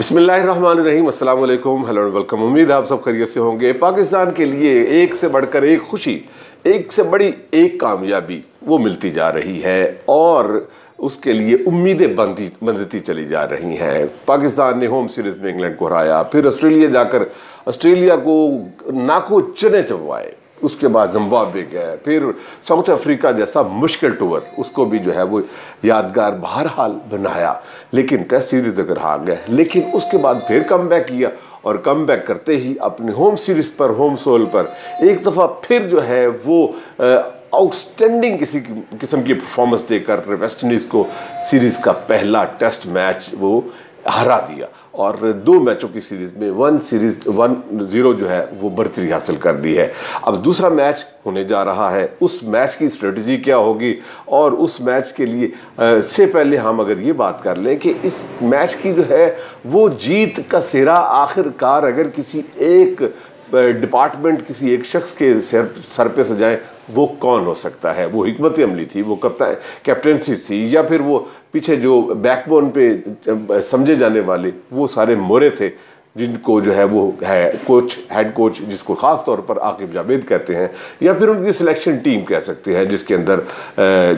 बिस्मिल्लाहिर्रहमानिर्रहीम, अस्सलाम वालेकुम, हेलो एंड वेलकम। उम्मीद है आप सब खैरियत से होंगे। पाकिस्तान के लिए एक से बढ़कर एक खुशी, एक से बड़ी एक कामयाबी वो मिलती जा रही है और उसके लिए उम्मीदें बनती चली जा रही हैं। पाकिस्तान ने होम सीरीज़ में इंग्लैंड को हराया, फिर ऑस्ट्रेलिया जाकर ऑस्ट्रेलिया को नाको चने चबवाए, उसके बाद जिम्बाब्वे गए, फिर साउथ अफ्रीका जैसा मुश्किल टूर, उसको भी जो है वो यादगार बहरहाल बनाया। लेकिन टेस्ट सीरीज़ अगर हार गए, लेकिन उसके बाद फिर कम बैक किया और कम बैक करते ही अपने होम सीरीज़ पर, होम सोल पर एक दफ़ा फिर जो है वो आउटस्टैंडिंग किसी किस्म की परफॉर्मेंस देकर वेस्ट इंडीज़ को सीरीज़ का पहला टेस्ट मैच वो हरा दिया और 2 मैचों की सीरीज़ में 1-0 जो है वो बढ़तरी हासिल कर दी है। अब दूसरा मैच होने जा रहा है, उस मैच की स्ट्रेटजी क्या होगी और उस मैच के लिए से पहले हम अगर ये बात कर लें कि इस मैच की जो है वो जीत का सिरा आखिरकार अगर किसी एक डिपार्टमेंट, किसी एक शख्स के सर पे सजाए, वो कौन हो सकता है? वो हिकमत अमली थी, वो कैप्टनसी थी, या फिर वो पीछे जो बैकबोन पे समझे जाने वाले वो सारे मोरे थे जिनको जो है वो है कोच, हेड कोच, जिसको ख़ास तौर पर आकिब जावेद कहते हैं, या फिर उनकी सिलेक्शन टीम कह सकते हैं, जिसके अंदर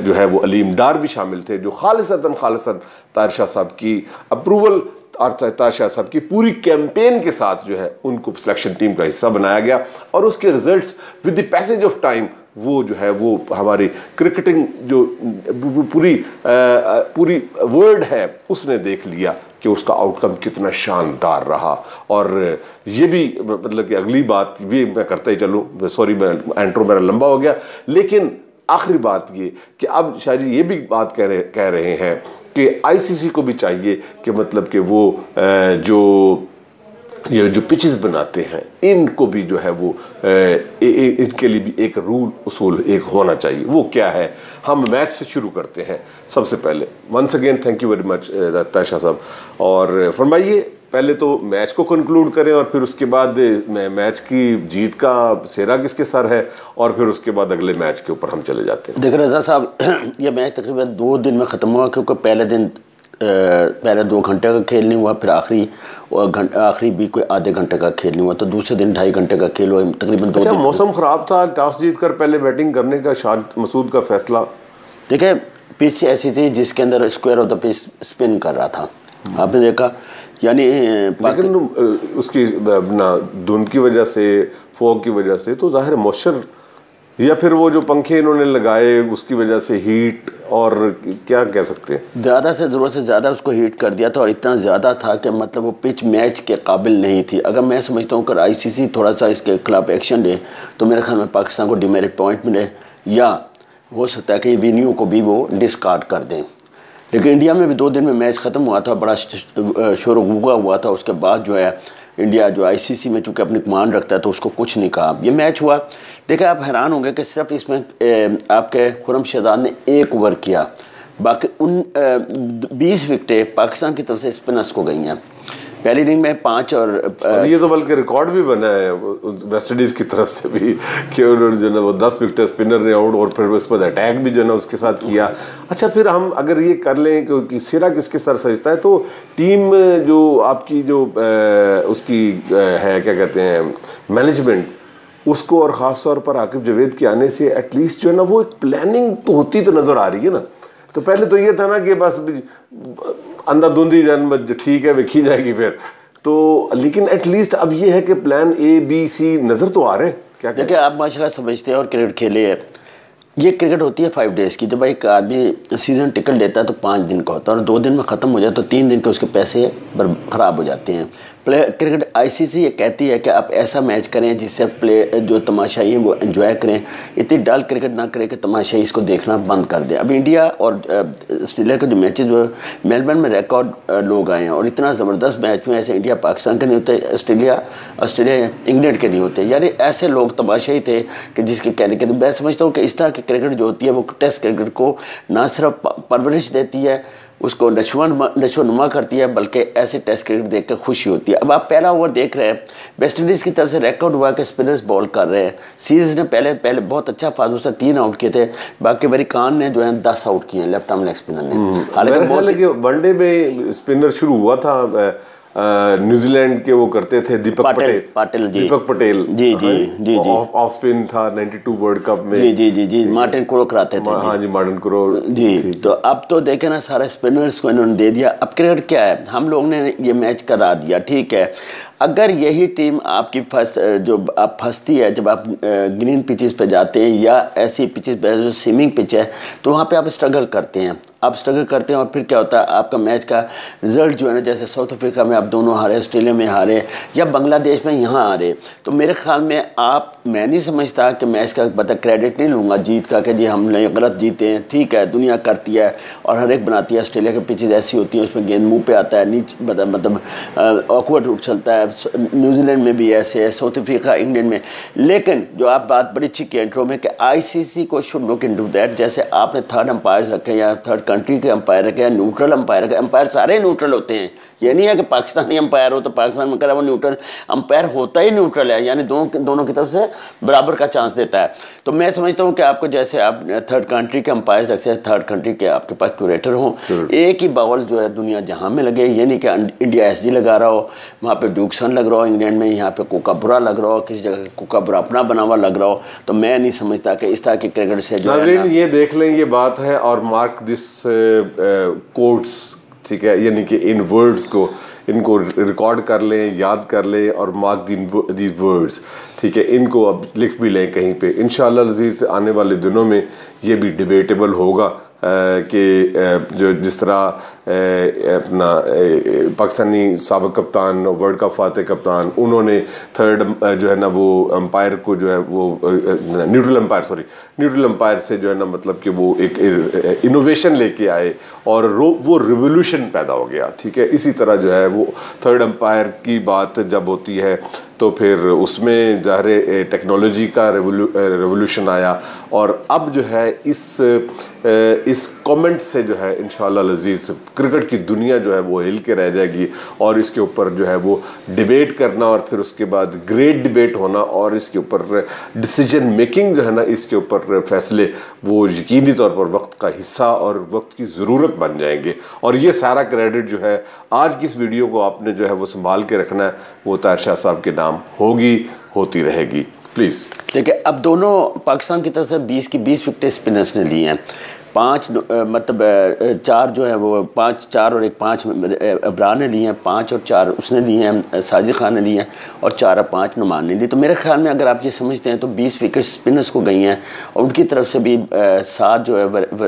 जो है वो अलीम डार भी शामिल थे, जो खालिसन ताहिर शाह साहब की अप्रूवल और ताहिर शाह साहब की पूरी कैंपेन के साथ जो है उनको सिलेक्शन टीम का हिस्सा बनाया गया और उसके results with the passage of time वो जो है वो हमारी क्रिकेटिंग जो पूरी वर्ल्ड है उसने देख लिया कि उसका आउटकम कितना शानदार रहा। और ये भी मतलब कि अगली बात भी मैं करता ही चलूँ, सॉरी मैं एंट्रो मेरा लंबा हो गया, लेकिन आखिरी बात ये कि अब शायद ये भी बात कह रहे हैं कि आईसीसी को भी चाहिए कि मतलब कि वो ये जो पिचेस बनाते हैं इनको भी जो है वो इनके लिए भी एक रूल उसूल एक होना चाहिए। वो क्या है? हम मैच से शुरू करते हैं। सबसे पहले once again thank you very much Tahir Shah sahab, और फरमाइए पहले तो मैच को कंक्लूड करें और फिर उसके बाद मैच की जीत का सेहरा किसके सर है और फिर उसके बाद अगले मैच के ऊपर हम चले जाते हैं। देखिए रज़ा साहब, ये मैच तकरीबन 2 दिन में ख़त्म हुआ, क्योंकि पहले दिन पहले 2 घंटे का खेल नहीं हुआ, फिर आखिरी भी कोई आधे घंटे का खेल नहीं हुआ, तो दूसरे दिन 2.5 घंटे का खेल हुआ, तकरीबन 2 दिन। मौसम ख़राब था, टॉस जीत कर पहले बैटिंग करने का शान मसूद का फैसला। देखिए पिच ऐसी थी जिसके अंदर square of the pitch spin कर रहा था, आपने देखा, यानी लेकिन उसकी धुंध की वजह से, फॉग की वजह से तो जाहिर मॉइस्चर, या फिर वो जो पंखे इन्होंने लगाए उसकी वजह से हीट, और क्या कह सकते हैं, ज़्यादा से ज़रूरत से ज़्यादा उसको हीट कर दिया था और इतना ज़्यादा था कि मतलब वो पिच मैच के काबिल नहीं थी। अगर मैं समझता हूँ कि आईसीसी थोड़ा सा इसके खिलाफ एक्शन ले तो मेरे ख्याल में पाकिस्तान को डिमेरिट पॉइंट मिले, या हो सकता है कि वेन्यू को भी वो डिस्कार्ड कर दें। लेकिन इंडिया में भी 2 दिन में मैच ख़त्म हुआ था, बड़ा शोर गुगा हुआ था। उसके बाद जो है इंडिया जो आईसीसी में चूँकि अपनी कमान रखता है तो उसको कुछ नहीं कहा। ये मैच हुआ, देखिए आप हैरान होंगे कि सिर्फ इसमें आपके खुर्रम शहजाद ने 1 ओवर किया, बाकी 20 विकेटें पाकिस्तान की तरफ से स्पिनर्स को गई हैं। पहली इनिंग में 5 और ये तो बल्कि रिकॉर्ड भी बना है वेस्ट इंडीज़ की तरफ से भी कि उन्होंने जो है वो 10 विकेट स्पिनर ने आउट और फिर उस पर अटैक भी जो है ना उसके साथ किया। अच्छा, फिर हम अगर ये कर लें कि सिरा किसके सर सजता है, तो टीम जो आपकी जो उसकी है क्या कहते हैं मैनेजमेंट, उसको और ख़ास तौर पर आकिब जावेद के आने से एटलीस्ट जो है ना वो एक प्लानिंग तो होती तो नज़र आ रही है ना। तो पहले तो ये था ना कि बस अंधाधुंधी जन्म ठीक है वेखी जाएगी फिर तो, लेकिन एटलीस्ट अब ये है कि प्लान ABC नज़र तो आ रहे हैं। क्या देखिए आप माशाल्लाह समझते हैं और क्रिकेट खेले है। ये क्रिकेट होती है 5 डेज़ की। जब एक आदमी सीज़न टिकट लेता है तो 5 दिन का होता है और 2 दिन में ख़त्म हो जाए तो 3 दिन के उसके पैसे ख़राब हो जाते हैं। क्रिकेट आईसीसी ये कहती है कि आप ऐसा मैच करें जिससे जो तमाशाई हैं वो एंजॉय करें, इतनी डल क्रिकेट ना करें कि तमाशाई इसको देखना बंद कर दें। अब इंडिया और ऑस्ट्रेलिया के जो मैचेस जो मेलबर्न में रिकॉर्ड लोग आए हैं और इतना ज़बरदस्त मैच में ऐसे इंडिया पाकिस्तान के नहीं होते, ऑस्ट्रेलिया इंग्लैंड के नहीं होते, यानी ऐसे लोग तमाशाई थे कि जिसके कहने के मैं समझता हूँ कि इस तरह की क्रिकेट जो होती है वो टेस्ट क्रिकेट को ना सिर्फ परवरिश देती है, उसको नशोनुमा करती है, बल्कि ऐसे टेस्ट क्रिकेट देख कर खुशी होती है। अब आप पहला ओवर देख रहे हैं, वेस्ट इंडीज़ की तरफ से रिकॉर्ड हुआ कि स्पिनर्स बॉल कर रहे हैं। सीरीज़ ने पहले बहुत अच्छा फाजूसा 3 आउट किए थे, बाकी वरी खान ने जो है 10 आउट किए हैं लेफ्ट आर्म लेग स्पिनर ने। हालांकि वनडे में स्पिनर शुरू हुआ था न्यूजीलैंड के वो करते थे दीपक पटेल जी, दीपक पटेल जी जी जी जी ऑफ स्पिन था 92 वर्ल्ड कप में। जी जी जी जी मार्टिन क्रो कराते थे। हाँ जी, मार्टिन क्रो जी। तो अब तो देखे ना, सारे स्पिनर्स को इन्होंने दे दिया। अब क्रिकेट क्या है, हम लोग ने ये मैच करा दिया, ठीक है। अगर यही टीम आपकी जो आप फंसती है, जब आप ग्रीन पिचेस पे जाते हैं या ऐसी पिचेस पे जो स्विमिंग पिच है, तो वहाँ पे आप स्ट्रगल करते हैं, और फिर क्या होता है, आपका मैच का रिजल्ट जो है ना, जैसे साउथ अफ्रीका में आप दोनों हारे, ऑस्ट्रेलिया में हारे, या बांग्लादेश में यहाँ हारे, तो मेरे ख्याल में मैं नहीं समझता कि मैच का पता क्रेडिट नहीं लूँगा जीत का, कि जी हमने गलत जीते हैं। ठीक है, दुनिया करती है और हर एक बनाती है। ऑस्ट्रेलिया की पिचेज ऐसी होती है, उसमें गेंद मुँह पे आता है, नीचे मतलब ऑकवर्ड रूट चलता है। न्यूजीलैंड में भी ऐसे है, साउथ अफ्रीका, इंग्लैंड में। लेकिन जो आप बात बड़ी अच्छी की इंट्रो में, कि ICC को शुड लुक इनटू दैट। जैसे आपने थर्ड अंपायर्स रखे या थर्ड कंट्री के अंपायर रखे या न्यूट्रल अंपायर रखे, अंपायर सारे न्यूट्रल होते हैं। ये नहीं है कि पाकिस्तानी अंपायर हो तो पाकिस्तान में करा वो न्यूट्रल अंपायर होता ही न्यूट्रल है, यानी दोनों की तरफ से बराबर का चांस देता है। तो मैं समझता हूँ कि आपको, जैसे आप थर्ड कंट्री के अंपायर्स रखते हैं, थर्ड कंट्री के आपके पास क्यूरेटर हो, एक ही बॉल जो है दुनिया जहाँ में लगे, ये नहीं कि इंडिया SG लगा रहा हो, वहाँ पे ड्यूक्सन लग रहा हो इंग्लैंड में, यहाँ पे कोकाबुरा लग रहा हो, किसी जगह कोकाबुरा अपना बना हुआ लग रहा हो। तो मैं नहीं समझता कि इस तरह के क्रिकेट से जो है, ये देख लें, ये बात है। और मार्क दिस कोट्स, ठीक है, यानी कि इन वर्ड्स को, इनको रिकॉर्ड कर लें, याद कर लें, और मार्क दीज वर्ड्स, ठीक है, इनको अब लिख भी लें कहीं पे। इंशाअल्लाह अज़ीज़ आने वाले दिनों में ये भी डिबेटेबल होगा कि जो जिस तरह अपना पाकिस्तानी साबिक़ कप्तान, वर्ल्ड कप फाते कप्तान, उन्होंने थर्ड जो है ना वो अंपायर को जो है वो न्यूट्रल अंपायर से जो है ना, मतलब कि वो एक इनोवेशन लेके आए और वो रिवोल्यूशन पैदा हो गया। ठीक है, इसी तरह जो है वो थर्ड अंपायर की बात जब होती है तो फिर उसमें ज़ाहिर टेक्नोलॉजी का रेवोल्यूशन आया। और अब जो है इस कमेंट से जो है इंशाअल्लाह अज़ीज़ क्रिकेट की दुनिया जो है वो हिल के रह जाएगी, और इसके ऊपर जो है वो डिबेट करना, और फिर उसके बाद ग्रेट डिबेट होना, और इसके ऊपर डिसीजन मेकिंग जो है ना, इसके ऊपर फैसले वो यकीनी तौर पर वक्त का हिस्सा और वक्त की ज़रूरत बन जाएंगे। और ये सारा क्रेडिट जो है आज की इस वीडियो को आपने जो है वो संभाल के रखना है, वो ताहिर शाह साहब के नाम होती रहेगी। प्लीज़ देखिए, अब दोनों पाकिस्तान की तरफ से 20 की 20 विकेटें स्पिनर्स ने ली हैं। 5 मतलब 4 जो है वो 4 और 5 अबरार ने लिए हैं, 5 और 4 उसने लिए हैं, साजिद खान ने लिए हैं, और 4 और 5 नुमान ने लिए। तो मेरे ख्याल में अगर आप ये समझते हैं तो 20 विकेट स्पिनर्स को गई हैं, और उनकी तरफ से भी 7 जो है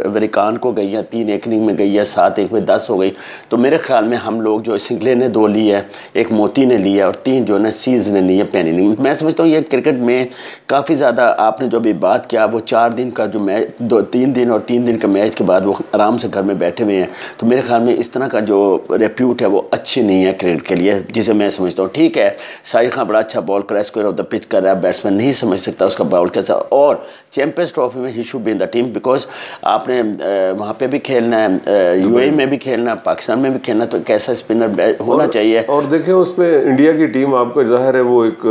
वरिकान को गई हैं, 3 एक इनिंग में गई है, 7 एक में 10 हो गई। तो मेरे ख्याल में हम लोग जो सिंगले ने 2 ली है, एक मोती ने लिया, और 3 जो है ना सीज ने ली है पेन इनिंग। मैं समझता हूँ ये क्रिकेट में काफ़ी ज़्यादा आपने जो अभी बात किया, वो 4 दिन का जो मैच, 3 दिन और 3 दिन का मैच के बाद वो आराम से घर में बैठे हुए हैं। तो मेरे ख्याल में इस तरह का जो रेप्यूट है वो अच्छी नहीं है क्रिकेट के लिए, जिसे मैं समझता हूँ। ठीक है, साजिद खान बड़ा अच्छा ball crash square of the pitch कर रहा है, बैट्समैन नहीं समझ सकता उसका बॉल कैसा, और चैंपियंस ट्रॉफी में he should be in the team, because आपने वहाँ पे भी खेलना है, UAE में भी खेलना है, पाकिस्तान में भी खेलना, तो कैसा स्पिनर होना चाहिए। और देखिए उसमें इंडिया की टीम आपको जाहिर है वो एक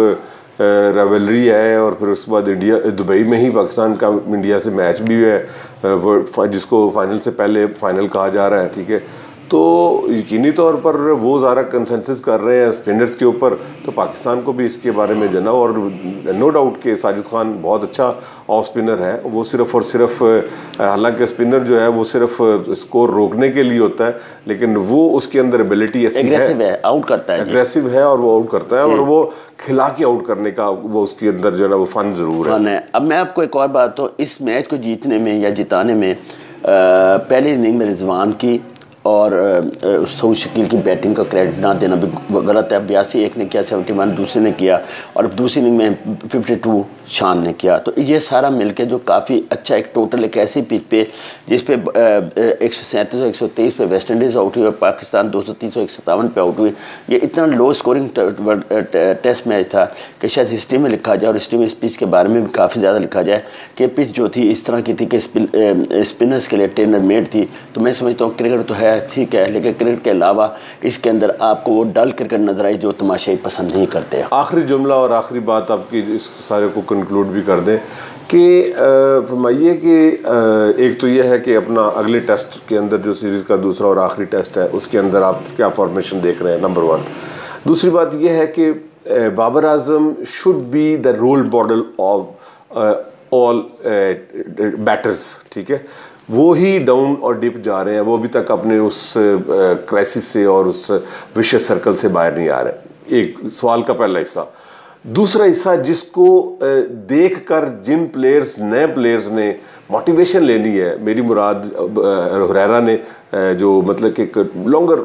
रेवलरी है, और फिर उसके बाद दुबई में ही पाकिस्तान का इंडिया से मैच भी है, जिसको फाइनल से पहले फाइनल कहा जा रहा है। ठीक है, तो यकीनी तौर पर वो ज़्यादा कंसेंसस कर रहे हैं स्पिनर्स के ऊपर, तो पाकिस्तान को भी इसके बारे में जाना। और नो डाउट कि साजिद खान बहुत अच्छा ऑफ स्पिनर है, वो सिर्फ और सिर्फ हालांकि स्पिनर जो है वो सिर्फ स्कोर रोकने के लिए होता है, लेकिन वो उसके अंदर एबिलिटी ऐसी है, आउट करता है, एग्रेसिव है, और वो आउट करता है, और वो खिला के आउट करने का वो उसके अंदर जो है ना वो फन ज़रूर है। अब मैं आपको एक और बात, तो इस मैच को जीतने में या जिताने में पहली इनिंग में रिजवान की और सऊद शकील की बैटिंग का क्रेडिट ना देना भी गलत है। 82 एक ने किया, 71 दूसरे ने किया, और दूसरी इनिंग में 52 शान ने किया। तो ये सारा मिलके जो काफ़ी अच्छा एक टोटल एक ऐसी पिच पे जिस पे 137 और 123 पे वेस्ट इंडीज़ आउट हुई और पाकिस्तान 230 और 157 पे आउट हुई। ये इतना लो स्कोरिंग टेस्ट मैच था कि शायद हिस्ट्री में लिखा जाए, और हिस्ट्री में इस पिच के बारे में भी काफ़ी ज़्यादा लिखा जाए कि पिच जो थी इस तरह की थी कि स्पिनर्स के लिए टेलर मेड थी। तो मैं समझता हूँ क्रिकेट तो है ठीक है, लेकिन क्रिकेट के अलावा इसके अंदर आपको वो डल क्रिकेट नजर आई जो तमाशाई पसंद नहीं करते। आखिरी जुमला और आखिरी बात आपकी इस सारे को कंक्लूड भी कर दें कि फरमाइए कि एक तो ये है कि अपना अगले टेस्ट के अंदर जो सीरीज़ का दूसरा और आखिरी टेस्ट है उसके अंदर आप क्या फॉर्मेशन देख रहे हैं, नंबर 1। दूसरी बात यह है कि Babar Azam should be the role model of all batters, ठीक है। वो ही डाउन और डिप जा रहे हैं, वो अभी तक अपने उस क्राइसिस से और उस विशियस सर्कल से बाहर नहीं आ रहे। एक सवाल का पहला हिस्सा। दूसरा हिस्सा, जिसको देखकर जिन प्लेयर्स, नए प्लेयर्स ने मोटिवेशन लेनी है, मेरी मुराद हुरैरा ने जो मतलब कि एक लॉन्गर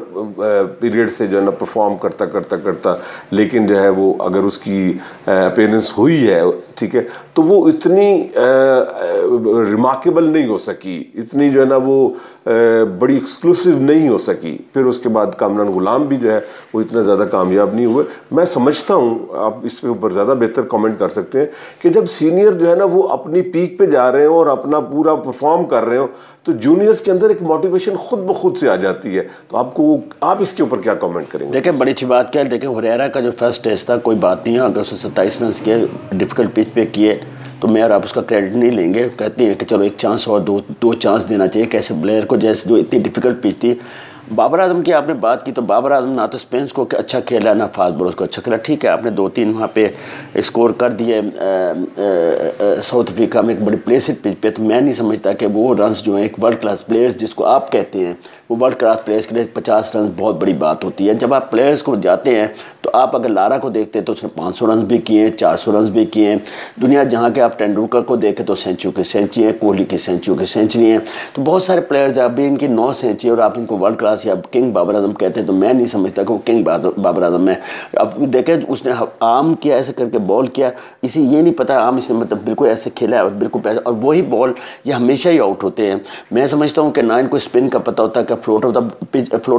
पीरियड से जो है ना परफॉर्म करता लेकिन जो है वो अगर उसकी अपीयरेंस हुई है, ठीक है, तो वो इतनी रिमार्केबल नहीं हो सकी, इतनी जो है ना वो बड़ी एक्सक्लूसिव नहीं हो सकी। फिर उसके बाद कामरान गुलाम भी जो है वो इतना ज़्यादा कामयाब नहीं हुए। मैं समझता हूँ, आप इसके ऊपर ज़्यादा बेहतर कमेंट कर सकते हैं, कि जब सीनियर जो है ना वो अपनी पीक पे जा रहे हो और अपना पूरा परफॉर्म कर रहे हो तो जूनियर्स के अंदर एक मोटिवेशन खुद ब खुद से आ जाती है। तो आप इसके ऊपर क्या कमेंट करेंगे? देखिए, बड़ी अच्छी बात क्या है, देखिए हुरैरा का जो फर्स्ट टेस्ट था कोई बात नहीं है, अगर उसने 27 रन किए डिफ़िकल्ट पिच पे किए तो मैं और आप उसका क्रेडिट नहीं लेंगे। कहते हैं कि चलो एक चांस और दो चांस देना चाहिए कैसे प्लेयर को, जैसे जो इतनी डिफ़िकल्ट पिच थी। बाबर आजम की आपने बात की, तो बाबर आजम ना तो स्पिन को अच्छा खेला ना फास्ट बॉलर्स को अच्छा खेला। ठीक है, आपने 2-3 वहाँ पे स्कोर कर दिए साउथ अफ्रीका में एक बड़ी प्लेसिड पिच पे, तो मैं नहीं समझता कि वो रन्स जो हैं एक वर्ल्ड क्लास प्लेयर्स जिसको आप कहते हैं, वो वर्ल्ड क्लास प्लेयर्स के लिए 50 रन बहुत बड़ी बात होती है। जब आप प्लेयर्स को जाते हैं तो आप अगर लारा को देखते हैं तो उसने 500 रन भी किए, 400 रन भी किए। दुनिया जहाँ के आप तेंदुलकर को देखें तो सेंचुरी की सेंचुरी है, कोहली की सेंचुरी है, तो बहुत सारे प्लेयर्स हैं। अभी इनकी 9 सेंचुरी और आप इनको वर्ल्ड क्लास या किंग बाबर आजम कहते हैं, तो मैं नहीं समझता कि वो किंग बाबर आजम है। अब देखें उसने आम किया, ऐसे करके बॉल किया, इसी ये नहीं पता आम इसने मतलब बिल्कुल ऐसे खेला है और बिल्कुल पैसा, और वही बॉल ये हमेशा ही आउट होते हैं। मैं समझता हूँ कि ना इनको स्पिन का पता होता है कि फ्लोट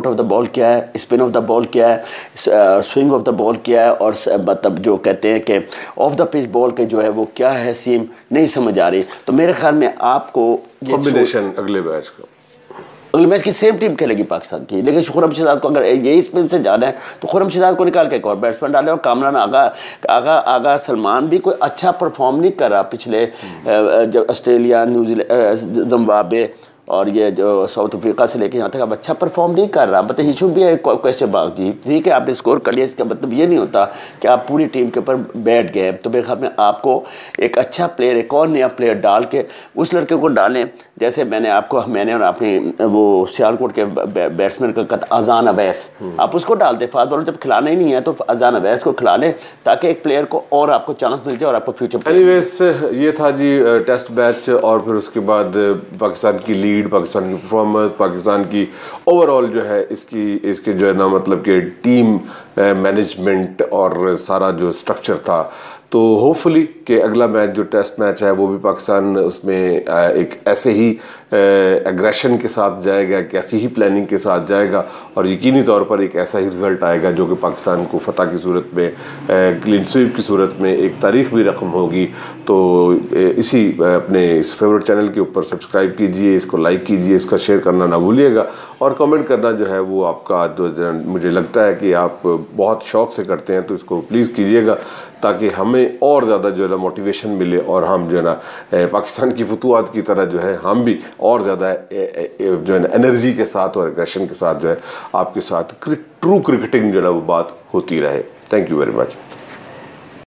ऑफ द बॉल क्या है, स्पिन ऑफ द बॉल क्या है, स्विंग ऑफ द बॉल क्या है, और मतलब जो कहते हैं कि ऑफ द पिच बॉल के जो है वो क्या है, सीम नहीं समझ आ रही। तो मेरे ख्याल में आपको कॉम्बिनेशन अगले मैच की सेम टीम खेलेगी पाकिस्तान की, लेकिन खुर्रम शिदात को अगर यही स्पिन से जाना है तो खुर्रम शिदात को निकाल के एक और बैट्समैन डाले, और कामरान आगा सलमान भी कोई अच्छा परफॉर्म नहीं कर रहा पिछले जब ऑस्ट्रेलिया, न्यूजीलैंड, जिम्बाब्वे और ये जो साउथ अफ्रीका से लेके यहाँ तक अब अच्छा परफॉर्म नहीं कर रहा। मतलब इशू भी है क्वेश्चन मार्क जी। ठीक है, आपने स्कोर कर लिया, इसका मतलब ये नहीं होता कि आप पूरी टीम के ऊपर बैठ गए। तो मेरे ख्याल में आपको एक अच्छा प्लेयर, एक और नया प्लेयर डाल के उस लड़के को डालें, जैसे मैंने और आपने वो सियालकोट के बैट्समैन का अजान अवैस, आप उसको डाल दें। फास्ट बॉलर जब खिलाना ही नहीं है तो अजान अवैस को खिला लें, ताकि एक प्लेयर को और आपको चांस मिल जाए और आपको फ्यूचर। एनीवेज ये था जी टेस्ट मैच, और फिर उसके बाद पाकिस्तान की लीड, पाकिस्तान की परफॉर्मेंस, पाकिस्तान की ओवरऑल जो है इसके जो है ना मतलब कि टीम मैनेजमेंट और सारा जो स्ट्रक्चर था। तो होपफुली कि अगला मैच जो टेस्ट मैच है वो भी पाकिस्तान उसमें एक ऐसे ही एग्रेशन के साथ जाएगा, एक ऐसी ही प्लानिंग के साथ जाएगा, और यकीनी तौर पर एक ऐसा ही रिज़ल्ट आएगा जो कि पाकिस्तान को फतह की सूरत में, क्लीन स्वीप की सूरत में एक तारीख भी रकम होगी। तो इसी अपने इस फेवरेट चैनल के ऊपर सब्सक्राइब कीजिए, इसको लाइक कीजिए, इसका शेयर करना ना भूलिएगा, और कमेंट करना जो है वो आपका जो मुझे लगता है कि आप बहुत शौक़ से करते हैं, तो इसको प्लीज़ कीजिएगा ताकि हमें और ज़्यादा जो है ना मोटिवेशन मिले, और हम जो है ना पाकिस्तान की फतूआत की तरह जो है हम भी और ज़्यादा जो है ना एनर्जी के साथ और एग्रेशन के साथ जो है आपके साथ ट्रू क्रिकेटिंग जो है ना वो बात होती रहे। Thank you very much.